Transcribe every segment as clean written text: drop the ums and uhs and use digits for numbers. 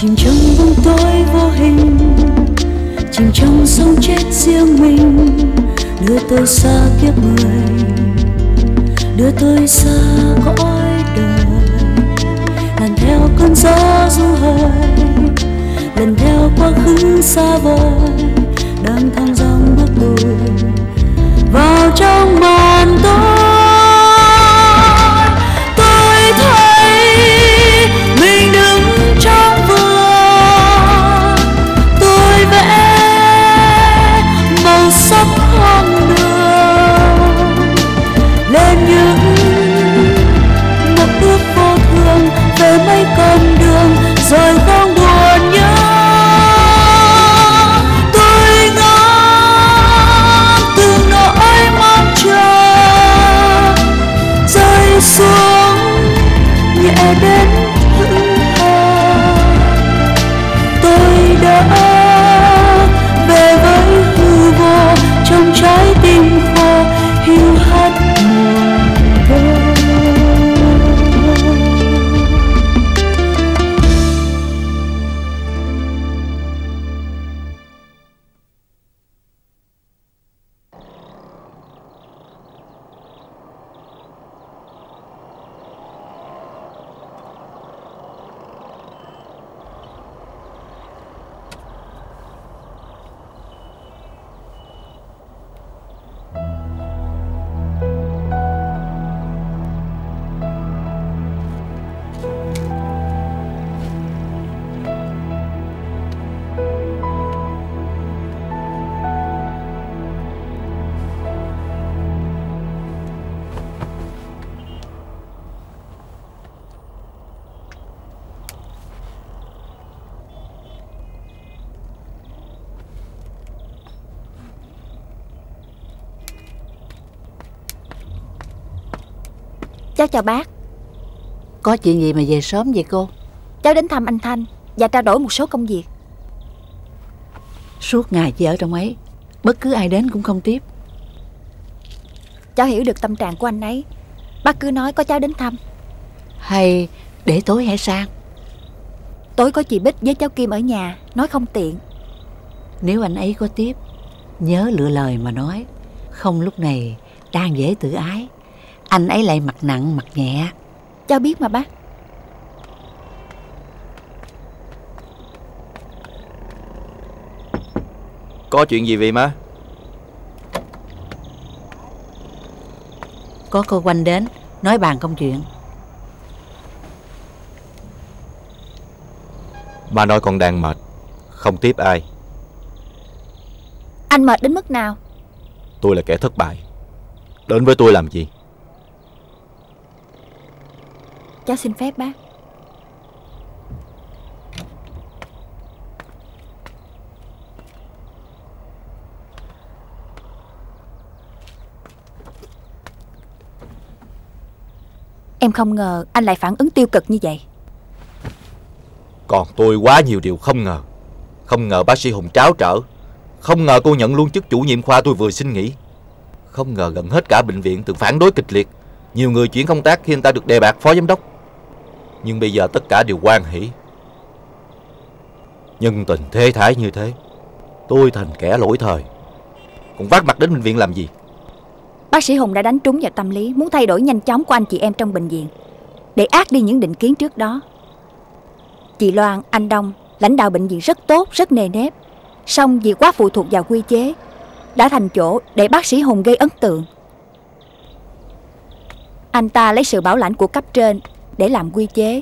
chìm trong bóng tối vô hình, chìm trong sống chết riêng mình. Đưa tôi xa kiếp người, đưa tôi xa cõi đời, lần theo cơn gió du hơi, lần theo quá khứ xa vời, đang thong dong bước lùi vào trong màn tối. Tôi thấy mình đứng trong vườn, tôi vẽ màu sắc hoang đường lên những một ước vô thường về mấy con đường rồi không buồn nhớ. Tôi ngỡ từng nỗi mong chờ rơi xuống nhẹ đến hững hờ. Tôi đã về với hư vô trong trái tim khô hiu hắt mùa đông. Cháu chào bác. Có chuyện gì mà về sớm vậy cô? Cháu đến thăm anh Thanh và trao đổi một số công việc. Suốt ngày chỉ ở trong ấy, bất cứ ai đến cũng không tiếp. Cháu hiểu được tâm trạng của anh ấy. Bác cứ nói có cháu đến thăm. Hay để tối hãy sang? Tối có chị Bích với cháu Kim ở nhà, nói không tiện. Nếu anh ấy có tiếp, nhớ lựa lời mà nói. Không lúc này đang dễ tự ái, anh ấy lại mặt nặng mặt nhẹ. Cháu biết mà bác. Có chuyện gì vậy má? Có cô Quanh đến, nói bàn công chuyện. Má nói con đang mệt, không tiếp ai. Anh mệt đến mức nào? Tôi là kẻ thất bại, đến với tôi làm gì? Cháu xin phép bác. Em không ngờ anh lại phản ứng tiêu cực như vậy. Còn tôi quá nhiều điều không ngờ. Không ngờ bác sĩ Hùng tráo trở. Không ngờ cô nhận luôn chức chủ nhiệm khoa tôi vừa xin nghỉ. Không ngờ gần hết cả bệnh viện từng phản đối kịch liệt. Nhiều người chuyển công tác khi anh ta được đề bạt phó giám đốc. Nhưng bây giờ tất cả đều hoan hỉ. Nhân tình thế thái như thế, tôi thành kẻ lỗi thời, còn vác mặt đến bệnh viện làm gì? Bác sĩ Hùng đã đánh trúng vào tâm lý muốn thay đổi nhanh chóng của anh chị em trong bệnh viện, để át đi những định kiến trước đó. Chị Loan, anh Đông, lãnh đạo bệnh viện rất tốt, rất nề nếp. Song vì quá phụ thuộc vào quy chế, đã thành chỗ để bác sĩ Hùng gây ấn tượng. Anh ta lấy sự bảo lãnh của cấp trên để làm quy chế,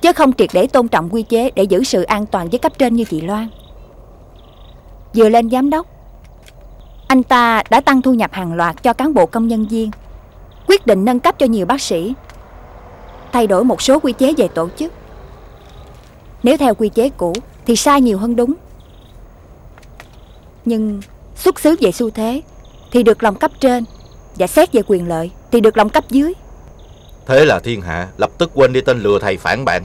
chứ không triệt để tôn trọng quy chế để giữ sự an toàn với cấp trên như chị Loan. Vừa lên giám đốc, anh ta đã tăng thu nhập hàng loạt cho cán bộ công nhân viên, quyết định nâng cấp cho nhiều bác sĩ, thay đổi một số quy chế về tổ chức. Nếu theo quy chế cũ thì sai nhiều hơn đúng, nhưng xuất xứ về xu thế thì được lòng cấp trên, và xét về quyền lợi thì được lòng cấp dưới. Thế là thiên hạ lập tức quên đi tên lừa thầy phản bạn,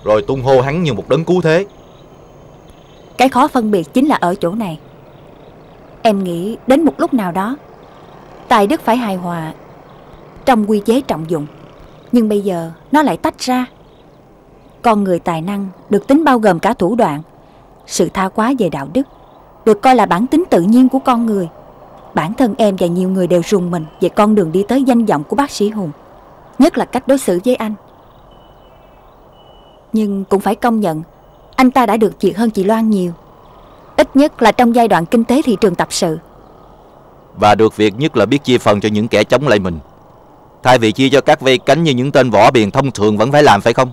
rồi tung hô hắn như một đấng cứu thế. Cái khó phân biệt chính là ở chỗ này. Em nghĩ đến một lúc nào đó, tài đức phải hài hòa trong quy chế trọng dụng, nhưng bây giờ nó lại tách ra. Con người tài năng được tính bao gồm cả thủ đoạn. Sự tha hóa về đạo đức được coi là bản tính tự nhiên của con người. Bản thân em và nhiều người đều rùng mình về con đường đi tới danh vọng của bác sĩ Hùng, nhất là cách đối xử với anh. Nhưng cũng phải công nhận, anh ta đã được việc hơn chị Loan nhiều, ít nhất là trong giai đoạn kinh tế thị trường tập sự. Và được việc nhất là biết chia phần cho những kẻ chống lại mình, thay vì chia cho các vây cánh như những tên võ biền thông thường vẫn phải làm, phải không?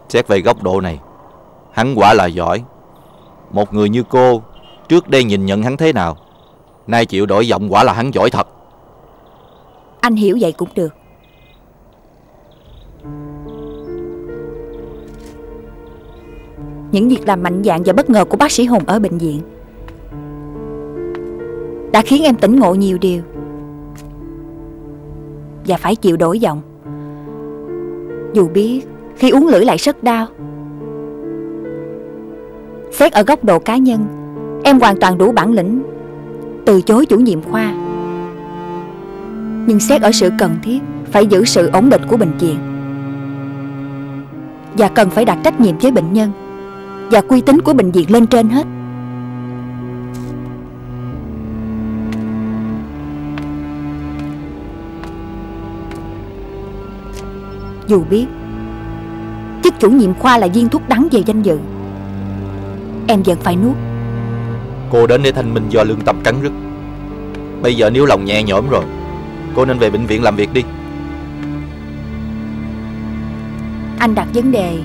Xét về góc độ này, hắn quả là giỏi. Một người như cô trước đây nhìn nhận hắn thế nào, nay chịu đổi giọng quả là hắn giỏi thật. Anh hiểu vậy cũng được. Những việc làm mạnh dạn và bất ngờ của bác sĩ Hùng ở bệnh viện đã khiến em tỉnh ngộ nhiều điều, và phải chịu đổi giọng, dù biết khi uống lưỡi lại rất đau. Xét ở góc độ cá nhân, em hoàn toàn đủ bản lĩnh từ chối chủ nhiệm khoa. Nhưng xét ở sự cần thiết, phải giữ sự ổn định của bệnh viện, và cần phải đặt trách nhiệm với bệnh nhân và uy tín của bệnh viện lên trên hết. Dù biết chức chủ nhiệm khoa là viên thuốc đắng về danh dự, em vẫn phải nuốt. Cô đến để thanh minh do lương tâm cắn rứt. Bây giờ nếu lòng nhẹ nhõm rồi, cô nên về bệnh viện làm việc đi. Anh đặt vấn đề,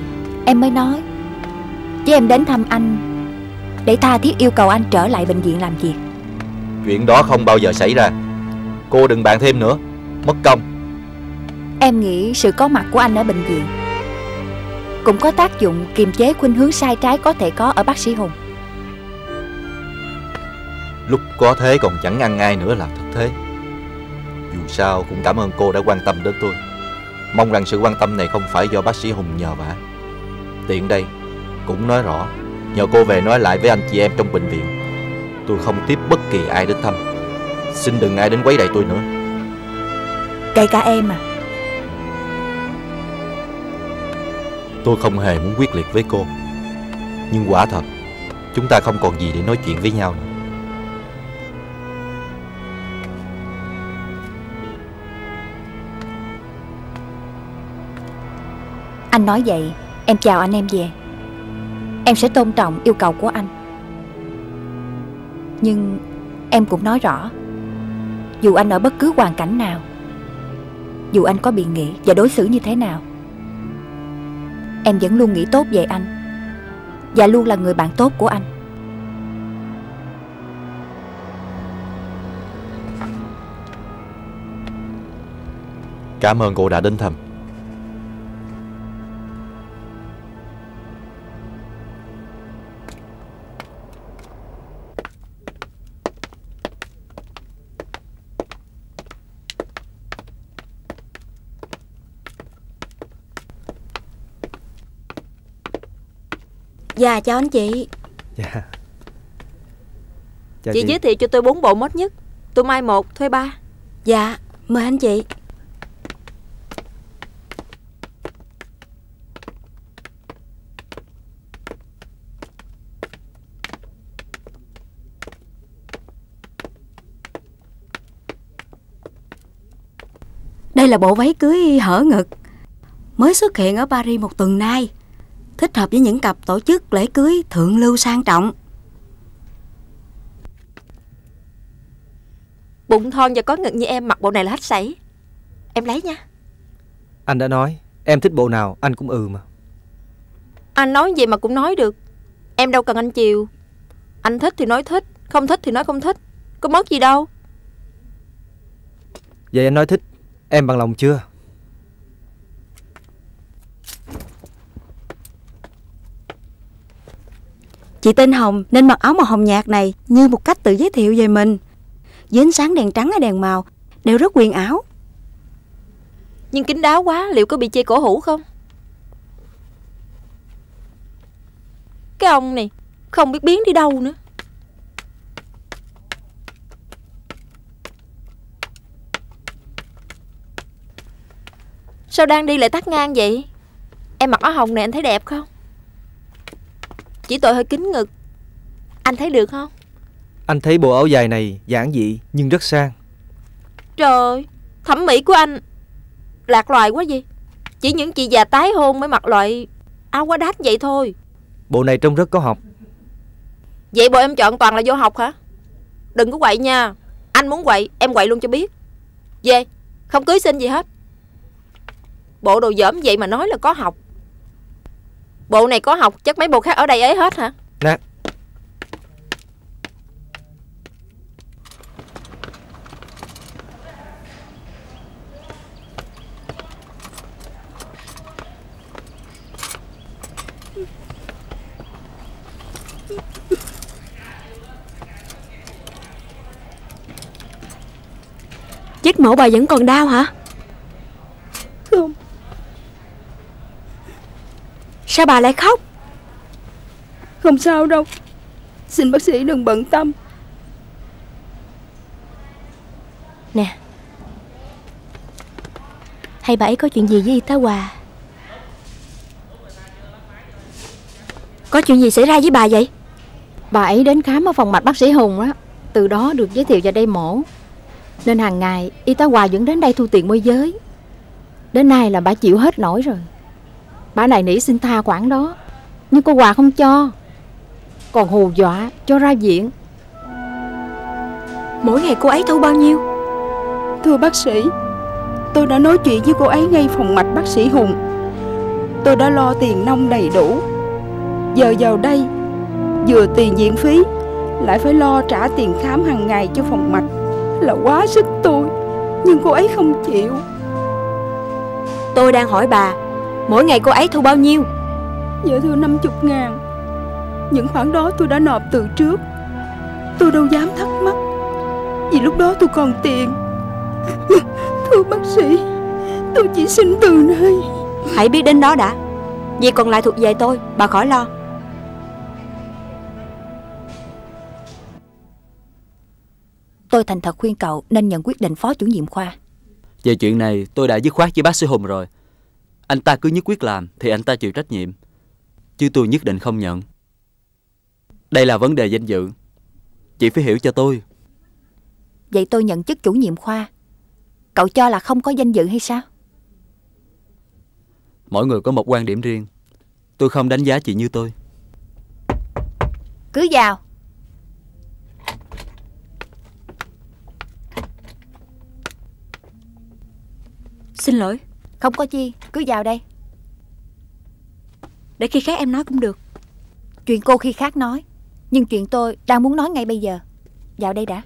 em mới nói. Chứ em đến thăm anh để tha thiết yêu cầu anh trở lại bệnh viện làm việc. Chuyện đó không bao giờ xảy ra. Cô đừng bàn thêm nữa, mất công. Em nghĩ sự có mặt của anh ở bệnh viện cũng có tác dụng kiềm chế khuynh hướng sai trái có thể có ở bác sĩ Hùng. Lúc có thế còn chẳng ăn ai nữa là thật thế. Dù sao cũng cảm ơn cô đã quan tâm đến tôi. Mong rằng sự quan tâm này không phải do bác sĩ Hùng nhờ vả. Tiện đây cũng nói rõ, nhờ cô về nói lại với anh chị em trong bệnh viện, tôi không tiếp bất kỳ ai đến thăm. Xin đừng ai đến quấy rầy tôi nữa. Kể cả em à. Tôi không hề muốn quyết liệt với cô, nhưng quả thật chúng ta không còn gì để nói chuyện với nhau nữa. Anh nói vậy, em chào anh, em về. Em sẽ tôn trọng yêu cầu của anh. Nhưng em cũng nói rõ, dù anh ở bất cứ hoàn cảnh nào, dù anh có bị nghĩ và đối xử như thế nào, em vẫn luôn nghĩ tốt về anh, và luôn là người bạn tốt của anh. Cảm ơn cô đã đến thăm. Dạ chào anh chị. Dạ. Chào Chị giới thiệu cho tôi 4 bộ mốt nhất. Tôi may 1 thuê 3. Dạ mời anh chị. Đây là bộ váy cưới hở ngực, mới xuất hiện ở Paris một tuần nay, thích hợp với những cặp tổ chức lễ cưới thượng lưu sang trọng. Bụng thon và có ngực như em mặc bộ này là hết sảy. Em lấy nha. Anh đã nói em thích bộ nào anh cũng mà. Anh nói gì mà cũng nói được. Em đâu cần anh chiều. Anh thích thì nói thích, không thích thì nói không thích. Có mất gì đâu. Vậy anh nói thích, em bằng lòng chưa? Chị tên Hồng nên mặc áo màu hồng nhạt này như một cách tự giới thiệu về mình. Với ánh sáng đèn trắng hay đèn màu đều rất huyền ảo. Nhưng kín đáo quá, liệu có bị chê cổ hủ không? Cái ông này không biết biến đi đâu nữa. Sao đang đi lại tắt ngang vậy? Em mặc áo hồng này anh thấy đẹp không? Chỉ tội hơi kín ngực. Anh thấy được không? Anh thấy bộ áo dài này giản dị nhưng rất sang. Trời, thẩm mỹ của anh lạc loài quá gì. Chỉ những chị già tái hôn mới mặc loại áo quá đắt vậy thôi. Bộ này trông rất có học. Vậy bộ em chọn toàn là vô học hả? Đừng có quậy nha. Anh muốn quậy, em quậy luôn cho biết. Về, không cưới xin gì hết. Bộ đồ dởm vậy mà nói là có học. Bộ này có học, chắc mấy bộ khác ở đây ấy hết hả? Nè. Vết mổ bà vẫn còn đau hả? Không. Sao bà lại khóc? Không sao đâu. Xin bác sĩ đừng bận tâm. Nè, hay bà ấy có chuyện gì với y tá Hòa? Có chuyện gì xảy ra với bà vậy? Bà ấy đến khám ở phòng mạch bác sĩ Hùng á, từ đó được giới thiệu vào đây mổ, nên hàng ngày y tá Hòa vẫn đến đây thu tiền môi giới. Đến nay là bà chịu hết nổi rồi. Bà này nỉ xin tha khoản đó, nhưng cô Hòa không cho, còn hù dọa cho ra viện. Mỗi ngày cô ấy thu bao nhiêu? Thưa bác sĩ, tôi đã nói chuyện với cô ấy ngay phòng mạch bác sĩ Hùng. Tôi đã lo tiền nong đầy đủ. Giờ vào đây, vừa tiền viện phí, lại phải lo trả tiền khám hàng ngày cho phòng mạch, là quá sức tôi. Nhưng cô ấy không chịu. Tôi đang hỏi bà, mỗi ngày cô ấy thu bao nhiêu? Dạ thưa 50.000. Những khoản đó tôi đã nộp từ trước. Tôi đâu dám thắc mắc, vì lúc đó tôi còn tiền. Thưa bác sĩ, tôi chỉ xin từ nay. Hãy biết đến đó đã. Việc còn lại thuộc về tôi, bà khỏi lo. Tôi thành thật khuyên cậu nên nhận quyết định phó chủ nhiệm khoa. Về chuyện này tôi đã dứt khoát với bác sĩ Hùng rồi. Anh ta cứ nhất quyết làm thì anh ta chịu trách nhiệm, chứ tôi nhất định không nhận. Đây là vấn đề danh dự, chị phải hiểu cho tôi. Vậy tôi nhận chức chủ nhiệm khoa, cậu cho là không có danh dự hay sao? Mỗi người có một quan điểm riêng. Tôi không đánh giá chị như tôi. Cứ vào. Xin lỗi. Không có chi, cứ vào đây. Để khi khác em nói cũng được. Chuyện cô khi khác nói, nhưng chuyện tôi đang muốn nói ngay bây giờ. Vào đây đã.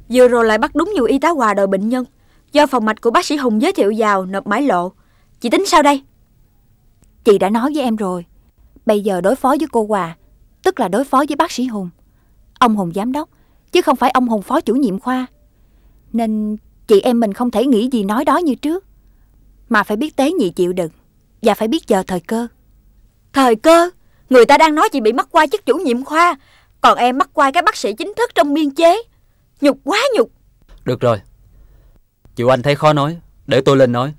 Vừa rồi lại bắt đúng nhiều y tá Hòa đòi bệnh nhân, do phòng mạch của bác sĩ Hùng giới thiệu vào nộp mãi lộ. Chị tính sao đây? Chị đã nói với em rồi. Bây giờ đối phó với cô Hòa, tức là đối phó với bác sĩ Hùng. Ông Hùng giám đốc, chứ không phải ông Hùng phó chủ nhiệm khoa. Nên chị em mình không thể nghĩ gì nói đó như trước, mà phải biết tế nhị chịu đựng, và phải biết chờ thời cơ. Thời cơ? Người ta đang nói chị bị mắc oai chức chủ nhiệm khoa, còn em mắc oai cái bác sĩ chính thức trong biên chế. Nhục quá nhục. Được rồi, chịu anh thấy khó nói, để tôi lên nói.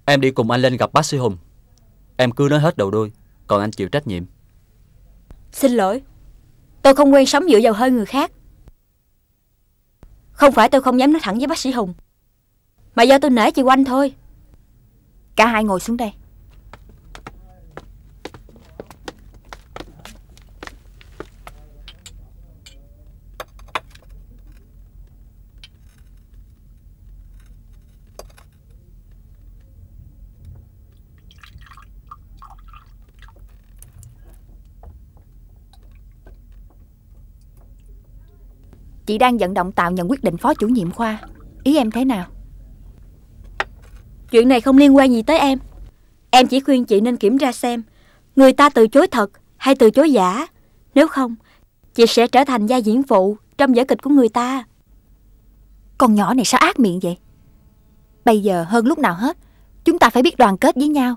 Em đi cùng anh lên gặp bác sĩ Hùng. Em cứ nói hết đầu đuôi, còn anh chịu trách nhiệm. Xin lỗi, tôi không quen sống dựa vào hơi người khác. Không phải tôi không dám nói thẳng với bác sĩ Hùng, mà do tôi nể chị Oanh thôi. Cả hai ngồi xuống đây. Chị đang vận động Tạo nhận quyết định phó chủ nhiệm khoa. Ý em thế nào? Chuyện này không liên quan gì tới em. Em chỉ khuyên chị nên kiểm tra xem người ta từ chối thật hay từ chối giả. Nếu không, chị sẽ trở thành vai diễn phụ trong vở kịch của người ta. Con nhỏ này sao ác miệng vậy? Bây giờ hơn lúc nào hết, chúng ta phải biết đoàn kết với nhau,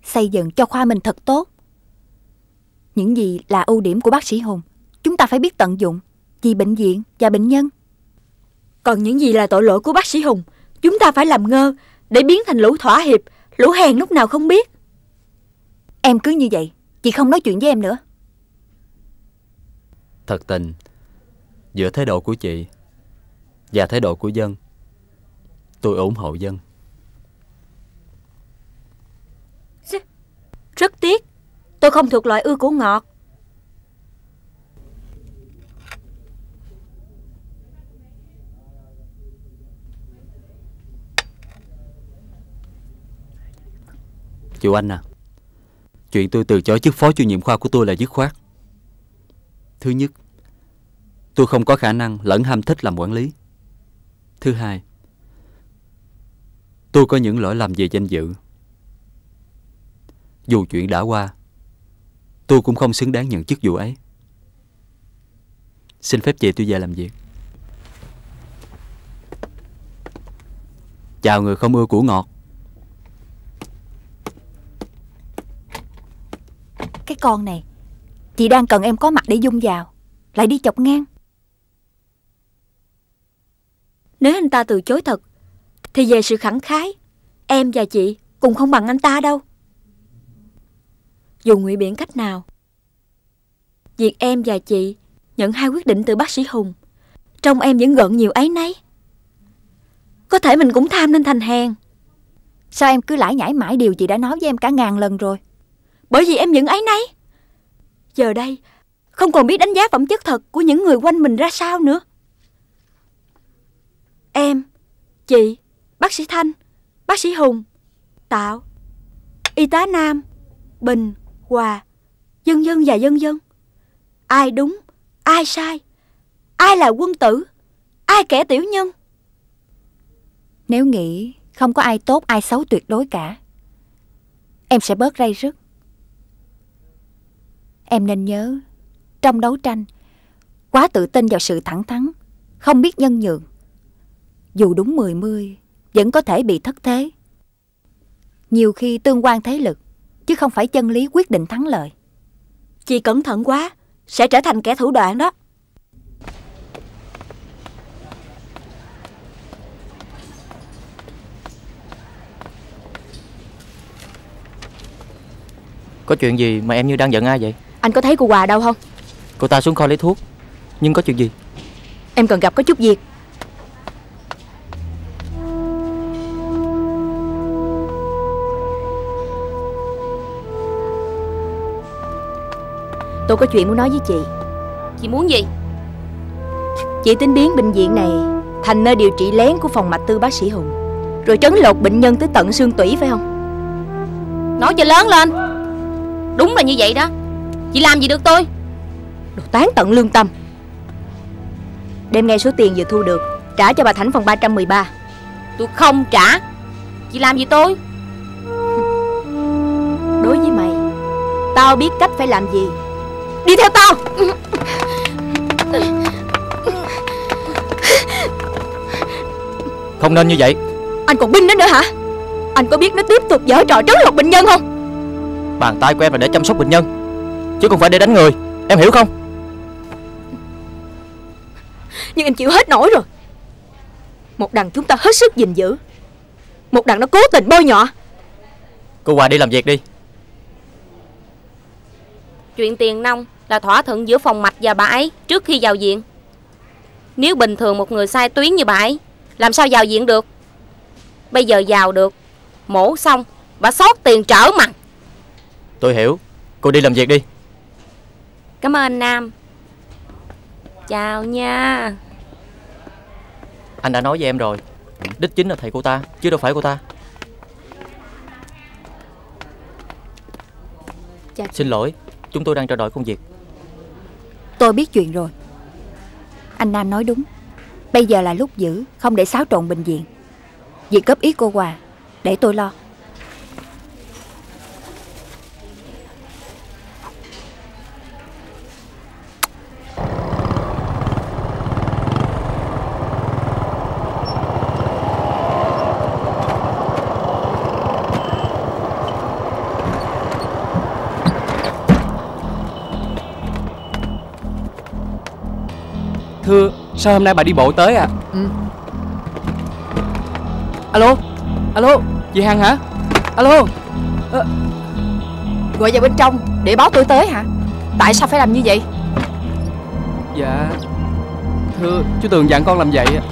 xây dựng cho khoa mình thật tốt. Những gì là ưu điểm của bác sĩ Hùng, chúng ta phải biết tận dụng vì bệnh viện và bệnh nhân. Còn những gì là tội lỗi của bác sĩ Hùng, Chúng ta phải làm ngơ để biến thành lũ thỏa hiệp, lũ hèn lúc nào không biết. Em cứ như vậy, chị không nói chuyện với em nữa. Thật tình, giữa thái độ của chị và thái độ của dân, tôi ủng hộ dân. Rất tiếc, tôi không thuộc loại ưa củ ngọt. Chị Oanh à, chuyện tôi từ chối chức phó chủ nhiệm khoa của tôi là dứt khoát. Thứ nhất, tôi không có khả năng lẫn ham thích làm quản lý. Thứ hai, tôi có những lỗi lầm về danh dự. Dù chuyện đã qua, tôi cũng không xứng đáng nhận chức vụ ấy. Xin phép chị tôi về làm việc. Chào người không ưa củ ngọt. Cái con này, chị đang cần em có mặt để dung vào, lại đi chọc ngang. Nếu anh ta từ chối thật, thì về sự khẳng khái, em và chị cũng không bằng anh ta đâu. Dù ngụy biện cách nào, việc em và chị nhận 2 quyết định từ bác sĩ Hùng, trong em vẫn gợn nhiều áy náy. Có thể mình cũng tham nên thành hèn. Sao em cứ lải nhải mãi điều chị đã nói với em cả ngàn lần rồi? Bởi vì em vẫn áy náy. Giờ đây không còn biết đánh giá phẩm chất thật của những người quanh mình ra sao nữa. Em, chị, bác sĩ Thanh, bác sĩ Hùng, Tạo, y tá Nam, Bình, Hòa, vân vân và vân vân. Ai đúng, ai sai, ai là quân tử, ai kẻ tiểu nhân. Nếu nghĩ không có ai tốt ai xấu tuyệt đối cả, em sẽ bớt ray rứt. Em nên nhớ, trong đấu tranh, quá tự tin vào sự thẳng thắn, không biết nhân nhượng, dù đúng 10-10 vẫn có thể bị thất thế. Nhiều khi tương quan thế lực, chứ không phải chân lý quyết định thắng lợi. Chị cẩn thận quá, sẽ trở thành kẻ thủ đoạn đó. Có chuyện gì mà em như đang giận ai vậy? Anh có thấy cô Hòa đâu không? Cô ta xuống kho lấy thuốc. Nhưng có chuyện gì? Em cần gặp có chút việc. Tôi có chuyện muốn nói với chị. Chị muốn gì? Chị tính biến bệnh viện này thành nơi điều trị lén của phòng mạch tư bác sĩ Hùng, rồi trấn lột bệnh nhân tới tận xương tủy phải không? Nói cho lớn lên. Đúng là như vậy đó. Chị làm gì được tôi? Đồ tán tận lương tâm. Đem ngay số tiền vừa thu được trả cho bà Thảnh phòng 313. Tôi không trả. Chị làm gì tôi? Đối với mày, tao biết cách phải làm gì. Đi theo tao. Không nên như vậy. Anh còn binh nó nữa hả? Anh có biết nó tiếp tục giở trò trấn lột bệnh nhân không? Bàn tay của em là để chăm sóc bệnh nhân, chứ không phải để đánh người. Em hiểu không? Nhưng em chịu hết nổi rồi. Một đằng chúng ta hết sức gìn giữ, một đằng nó cố tình bôi nhọ. Cô Hòa đi làm việc đi. Chuyện tiền nong là thỏa thuận giữa phòng mạch và bà ấy trước khi vào viện. Nếu bình thường một người sai tuyến như bà ấy làm sao vào viện được? Bây giờ vào được, mổ xong bà xót tiền trở mặt. Tôi hiểu. Cô đi làm việc đi. Cảm ơn anh Nam. Chào nha. Anh đã nói với em rồi, đích chính là thầy cô ta, chứ đâu phải cô ta. Xin lỗi, chúng tôi đang trao đổi công việc. Tôi biết chuyện rồi. Anh Nam nói đúng. Bây giờ là lúc giữ, không để xáo trộn bệnh viện. Việc góp ý cô Hòa để tôi lo. Thưa, sao hôm nay bà đi bộ tới à? Alo, alo, chị Hằng hả? Alo. Gọi vào bên trong để báo tôi tới hả? Tại sao phải làm như vậy? Dạ, thưa, chú Tường dặn con làm vậy ạ.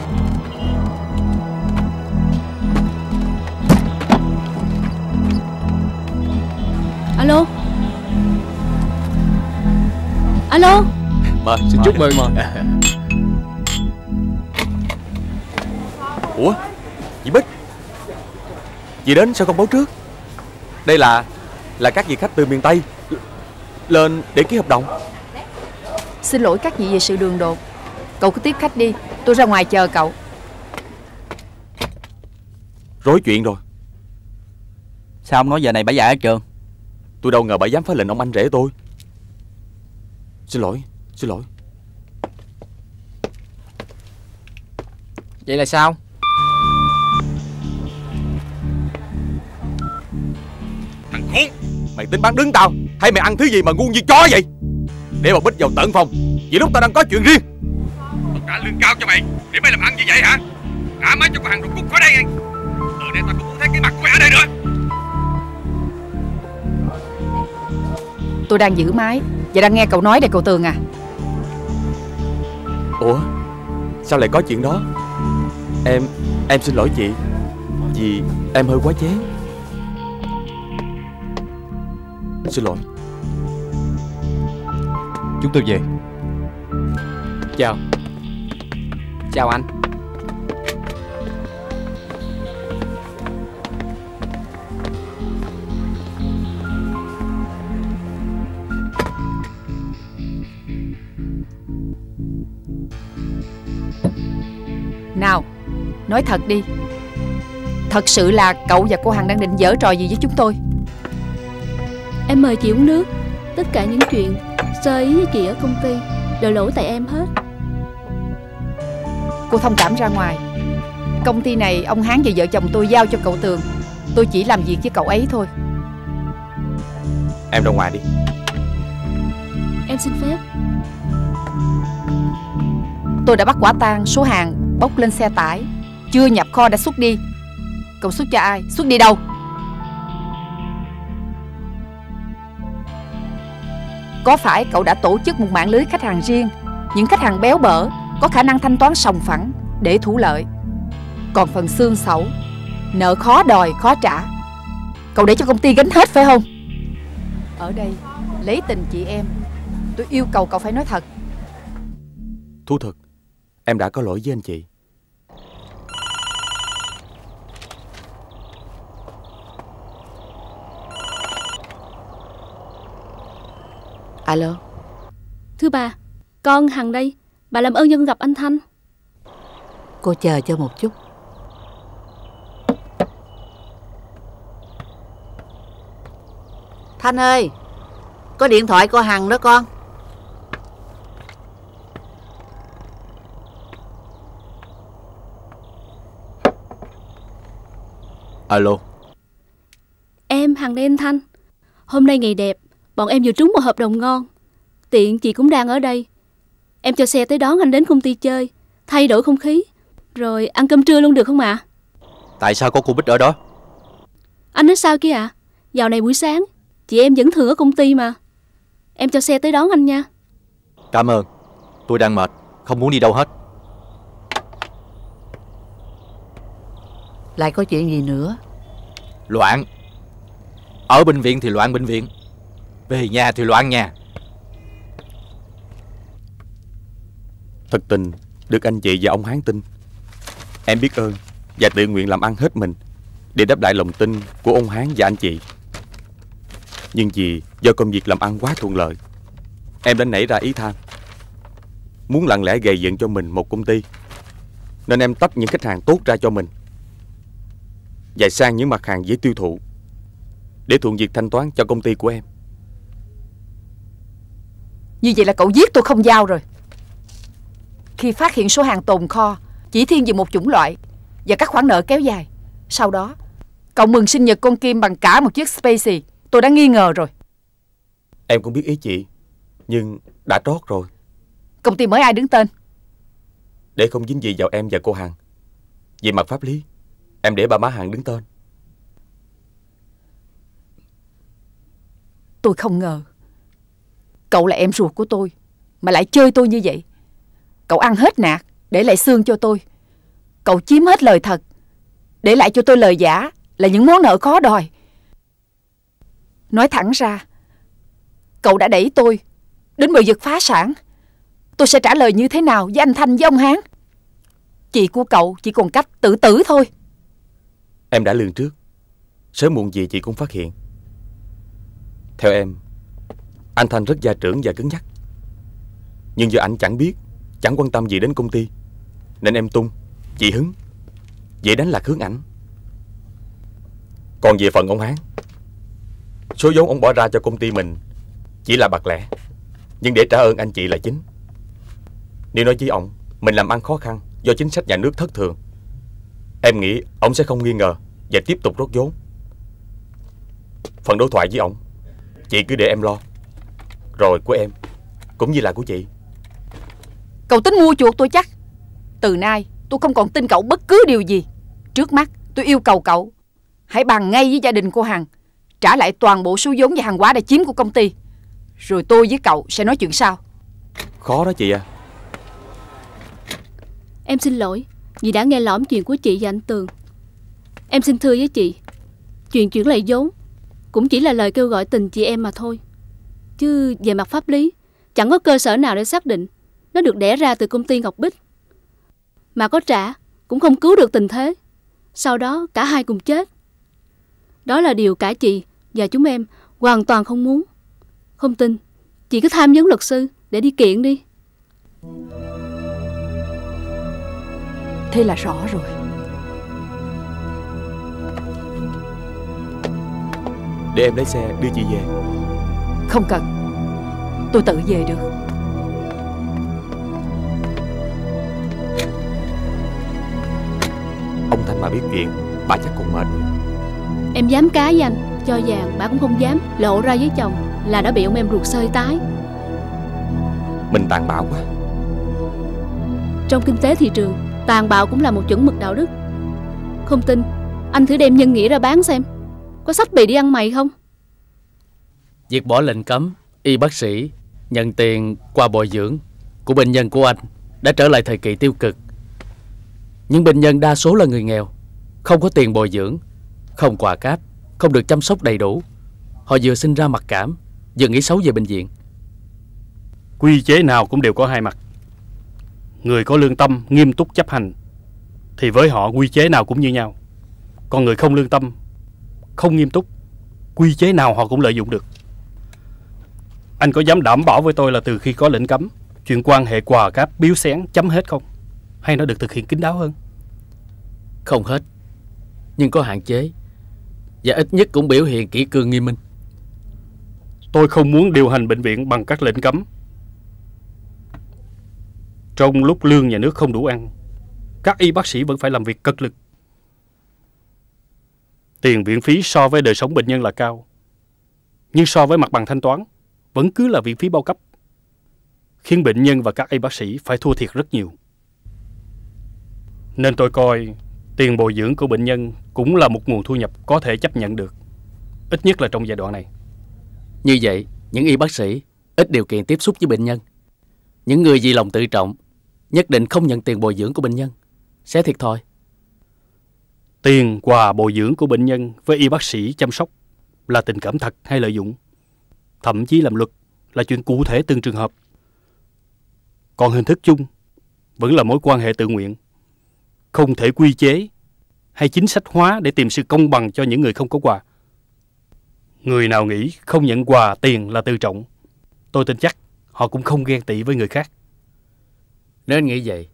Alo. Alo. Mời, xin chúc mừng mà. Ủa, chị Bích, chị đến sao không báo trước? Đây là các vị khách từ miền Tây lên để ký hợp đồng. Xin lỗi các vị về sự đường đột. Cậu cứ tiếp khách đi, tôi ra ngoài chờ cậu. Rối chuyện rồi. Sao ông nói giờ này bà già ở trường? Tôi đâu ngờ bà dám phá lệnh ông anh rể tôi. Xin lỗi. Vậy là sao? Thằng khốn, mày tính bán đứng tao hay mày ăn thứ gì mà ngu như chó vậy? Để bà Bích vào tận phòng vì lúc tao đang có chuyện riêng. Tao trả lương cao cho mày để mày làm ăn như vậy hả? Trả mấy cho cô Hằng rồi cút khỏi đây ngay. Từ nay tao không muốn thấy cái mặt của mày ở đây nữa. Tôi đang giữ máy và đang nghe cậu nói đây cậu Tường à. Ủa, sao lại có chuyện đó? Em xin lỗi chị, vì em hơi quá chén. Xin lỗi. Chúng tôi về. Chào. Chào anh. Nào, nói thật đi. Thật sự là cậu và cô Hằng đang định giở trò gì với chúng tôi? Em mời chị uống nước. Tất cả những chuyện sơ ý với chị ở công ty đều lỗi tại em hết. Cô thông cảm ra ngoài. Công ty này ông Hán và vợ chồng tôi giao cho cậu Tường. Tôi chỉ làm việc với cậu ấy thôi. Em ra ngoài đi. Em xin phép. Tôi đã bắt quả tang số hàng bốc lên xe tải, chưa nhập kho đã xuất đi. Cậu xuất cho ai? Xuất đi đâu? Có phải cậu đã tổ chức một mạng lưới khách hàng riêng, những khách hàng béo bở, có khả năng thanh toán sòng phẳng để thủ lợi? Còn phần xương xẩu, nợ khó đòi khó trả, cậu để cho công ty gánh hết phải không? Ở đây, lấy tình chị em, tôi yêu cầu cậu phải nói thật. Thú thật, em đã có lỗi với anh chị. Alo. Thưa bà, con Hằng đây. Bà làm ơn nhân gặp anh Thanh. Cô chờ cho một chút. Thanh ơi, có điện thoại cô Hằng đó con. Alo. Em Hằng đây anh Thanh. Hôm nay ngày đẹp, bọn em vừa trúng một hợp đồng ngon. Tiện chị cũng đang ở đây. Em cho xe tới đón anh đến công ty chơi, thay đổi không khí, rồi ăn cơm trưa luôn được không ạ? Tại sao có cô Bích ở đó? Anh nói sao kia ạ? Dạo này buổi sáng chị em vẫn thường ở công ty mà. Em cho xe tới đón anh nha. Cảm ơn. Tôi đang mệt, không muốn đi đâu hết. Lại có chuyện gì nữa? Loạn. Ở bệnh viện thì loạn bệnh viện, về nhà thì loạn nhà. Thật tình được anh chị và ông Hán tin. Em biết ơn và tự nguyện làm ăn hết mình để đáp lại lòng tin của ông Hán và anh chị. Nhưng vì do công việc làm ăn quá thuận lợi, em đã nảy ra ý tham, muốn lặng lẽ gầy dựng cho mình một công ty. Nên em tách những khách hàng tốt ra cho mình và sang những mặt hàng dễ tiêu thụ để thuận việc thanh toán cho công ty của em. Như vậy là cậu giết tôi không giao rồi. Khi phát hiện số hàng tồn kho chỉ thiên về một chủng loại và các khoản nợ kéo dài, sau đó cậu mừng sinh nhật con Kim bằng cả một chiếc Spacey, tôi đã nghi ngờ rồi. Em cũng biết ý chị, nhưng đã trót rồi. Công ty mới ai đứng tên? Để không dính gì vào em và cô Hằng, về mặt pháp lý Em để ba má Hằng đứng tên. Tôi không ngờ cậu là em ruột của tôi mà lại chơi tôi như vậy. Cậu ăn hết nạt, để lại xương cho tôi. Cậu chiếm hết lời thật, để lại cho tôi lời giả, là những món nợ khó đòi. Nói thẳng ra, cậu đã đẩy tôi đến bờ vực phá sản. Tôi sẽ trả lời như thế nào với anh Thanh với ông Hán? Chị của cậu chỉ còn cách tự tử thôi. Em đã lường trước, sớm muộn gì chị cũng phát hiện. Theo em, anh Thanh rất gia trưởng và cứng nhắc. Nhưng do anh chẳng biết, chẳng quan tâm gì đến công ty, nên em tung, chị hứng, dễ đánh lạc hướng ảnh. Còn về phần ông Hán, số vốn ông bỏ ra cho công ty mình chỉ là bạc lẻ, nhưng để trả ơn anh chị là chính. Nếu nói với ông mình làm ăn khó khăn do chính sách nhà nước thất thường, em nghĩ ông sẽ không nghi ngờ và tiếp tục rót vốn. Phần đối thoại với ông, chị cứ để em lo. Rồi của em cũng như là của chị. Cậu tính mua chuộc tôi chắc. Từ nay tôi không còn tin cậu bất cứ điều gì. Trước mắt tôi yêu cầu cậu hãy bàn ngay với gia đình cô Hằng, trả lại toàn bộ số vốn và hàng hóa đã chiếm của công ty. Rồi tôi với cậu sẽ nói chuyện sau. Khó đó chị à. Em xin lỗi vì đã nghe lỏm chuyện của chị và anh Tường. Em xin thưa với chị, chuyện chuyển lại vốn cũng chỉ là lời kêu gọi tình chị em mà thôi. Chứ về mặt pháp lý chẳng có cơ sở nào để xác định nó được đẻ ra từ công ty Ngọc Bích. Mà có trả cũng không cứu được tình thế. Sau đó cả hai cùng chết. Đó là điều cả chị và chúng em hoàn toàn không muốn. Không tin, chị cứ tham vấn luật sư để đi kiện đi. Thế là rõ rồi. Để em lấy xe đưa chị về. Không cần, tôi tự về được. Ông Thanh mà biết chuyện, bà chắc còn mệt. Em dám cá với anh, cho vàng bà cũng không dám lộ ra với chồng là đã bị ông em ruột xơi tái. Mình tàn bạo quá. Trong kinh tế thị trường, tàn bạo cũng là một chuẩn mực đạo đức. Không tin, anh thử đem nhân nghĩa ra bán xem, có sách bì đi ăn mày không? Việc bỏ lệnh cấm y bác sĩ nhận tiền qua bồi dưỡng của bệnh nhân của anh đã trở lại thời kỳ tiêu cực. Những bệnh nhân đa số là người nghèo, không có tiền bồi dưỡng, không quà cáp, không được chăm sóc đầy đủ. Họ vừa sinh ra mặc cảm, vừa nghĩ xấu về bệnh viện. Quy chế nào cũng đều có hai mặt. Người có lương tâm, nghiêm túc chấp hành thì với họ quy chế nào cũng như nhau. Còn người không lương tâm, không nghiêm túc, quy chế nào họ cũng lợi dụng được. Anh có dám đảm bảo với tôi là từ khi có lệnh cấm, chuyện quan hệ quà cáp biếu xén chấm hết không? Hay nó được thực hiện kín đáo hơn? Không hết, nhưng có hạn chế, và ít nhất cũng biểu hiện kỷ cương nghiêm minh. Tôi không muốn điều hành bệnh viện bằng các lệnh cấm. Trong lúc lương nhà nước không đủ ăn, các y bác sĩ vẫn phải làm việc cật lực. Tiền viện phí so với đời sống bệnh nhân là cao, nhưng so với mặt bằng thanh toán vẫn cứ là viện phí bao cấp, khiến bệnh nhân và các y bác sĩ phải thua thiệt rất nhiều. Nên tôi coi tiền bồi dưỡng của bệnh nhân cũng là một nguồn thu nhập có thể chấp nhận được, ít nhất là trong giai đoạn này. Như vậy, những y bác sĩ ít điều kiện tiếp xúc với bệnh nhân. Những người vì lòng tự trọng nhất định không nhận tiền bồi dưỡng của bệnh nhân sẽ thiệt thòi. Tiền quà bồi dưỡng của bệnh nhân với y bác sĩ chăm sóc là tình cảm thật hay lợi dụng, thậm chí làm luật là chuyện cụ thể từng trường hợp. Còn hình thức chung vẫn là mối quan hệ tự nguyện, không thể quy chế hay chính sách hóa để tìm sự công bằng cho những người không có quà. Người nào nghĩ không nhận quà tiền là tự trọng, tôi tin chắc họ cũng không ghen tị với người khác. Nếu anh nghĩ vậy,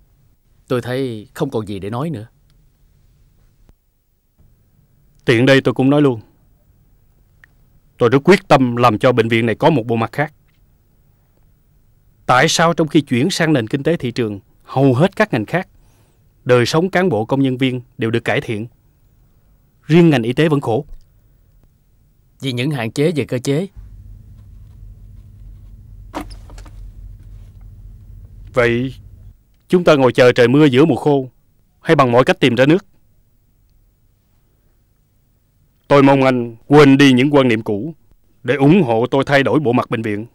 tôi thấy không còn gì để nói nữa. Tiện đây tôi cũng nói luôn, tôi rất quyết tâm làm cho bệnh viện này có một bộ mặt khác. Tại sao trong khi chuyển sang nền kinh tế thị trường, hầu hết các ngành khác, đời sống cán bộ công nhân viên đều được cải thiện, riêng ngành y tế vẫn khổ? Vì những hạn chế về cơ chế. Vậy chúng ta ngồi chờ trời mưa giữa mùa khô, hay bằng mọi cách tìm ra nước? Tôi mong anh quên đi những quan niệm cũ để ủng hộ tôi thay đổi bộ mặt bệnh viện.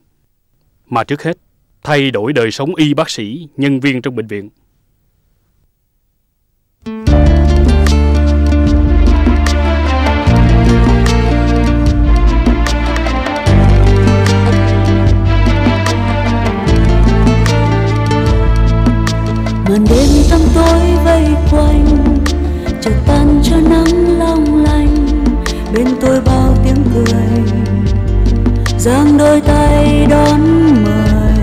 Mà trước hết, thay đổi đời sống y bác sĩ, nhân viên trong bệnh viện. Màn đêm tăm tối vây quanh, chợt tan cho nắng long lanh. Bên tôi bao tiếng cười, giang đôi tay đón mời,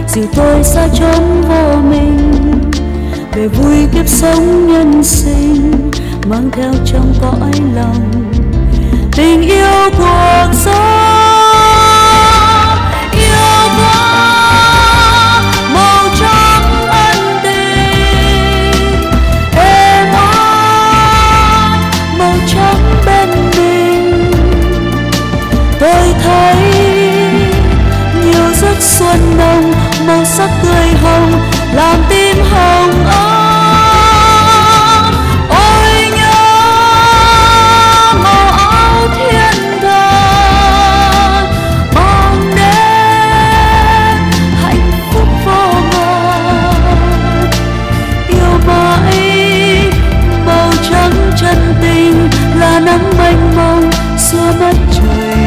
dìu tôi xa chốn vô mình, về vui kiếp sống nhân sinh, mang theo trong cõi lòng tình yêu cuộc sống. Yêu quá màu trắng ân tình, êm ái màu trắng bên mình. Tôi thấy nhiều giấc xuân nồng, màu sắc tươi hồng làm tim hồng ấm. Ôi nhớ màu áo thiên thần, mong đến hạnh phúc vô ngờ. Yêu mãi màu trắng chân tình là nắng mênh mông xua mất trời